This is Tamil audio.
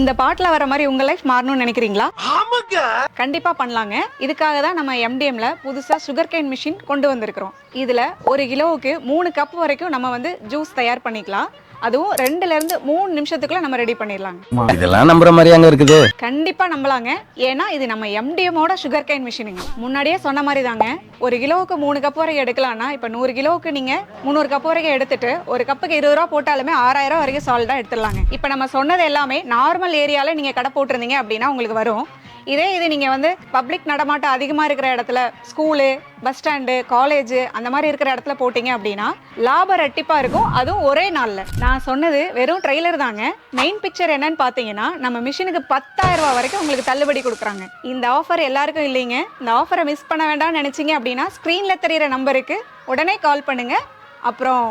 இந்த பாட்டுல வர மாதிரி உங்க லைஃப் மாறணும்னு நினைக்கிறீங்களா? கண்டிப்பா பண்ணலாங்க. இதுக்காக தான் நம்ம MDMல புதுசா சுகர் கேன் மிஷின் கொண்டு வந்திருக்கிறோம். இதுல 1 கிலோவுக்கு 3 கப் வரைக்கும் நம்ம வந்து ஜூஸ் தயார் பண்ணிக்கலாம். அதுவும் 2ல இருந்து 3 நிமிஷத்துக்குள்ள நம்ம ரெடி பண்ணிடலாங்க. இதெல்லாம் நம்புற மாதிரியாங்க இருக்குது? கண்டிப்பா நம்பலாங்க. ஏன்னா இது நம்ம MDMோட சுகர் கேன் மிஷினுங்க. முன்னாடியே சொன்ன மாதிரி தாங்க, 1 கிலோவுக்கு 3 கப் வரை எடுக்கலாம்னா இப்ப 100 கிலோவுக்கு நீங்க 300 கப் வரைக்கும் எடுத்துட்டு ஒரு கப்புக்கு 20 ரூபா போட்டாலுமே 6000 வரைக்கும் சால்டா எடுத்துடலாங்க. இப்ப நம்ம சொன்னது எல்லாமே நார்மல் ஏரியால நீங்க கடை போட்டிருந்தீங்க அப்படின்னா உங்களுக்கு வரும். இதே இது நீங்க வந்து பப்ளிக் நடமாட்டம் அதிகமா இருக்கிற இடத்துல, ஸ்கூலு, பஸ் ஸ்டாண்டு, காலேஜ் அந்த மாதிரி இருக்கிற இடத்துல போட்டீங்க அப்படின்னா லாபம் ரெட்டிப்பா இருக்கும். அதுவும் ஒரே நாள்ல. நான் சொன்னது வெறும் ட்ரெய்லர் தாங்க. மெயின் பிக்சர் என்னன்னு பாத்தீங்கன்னா நம்ம மிஷினுக்கு 10,000 ரூபாய் வரைக்கும் உங்களுக்கு தள்ளுபடி கொடுக்குறாங்க. இந்த ஆஃபர் எல்லாருக்கும் இல்லைங்க. இந்த ஆஃபரை மிஸ் பண்ண வேண்டாம்னு நினைச்சீங்க அப்படின்னா ஸ்கிரீன்ல தெரியிற நம்பருக்கு உடனே கால் பண்ணுங்க. அப்புறம்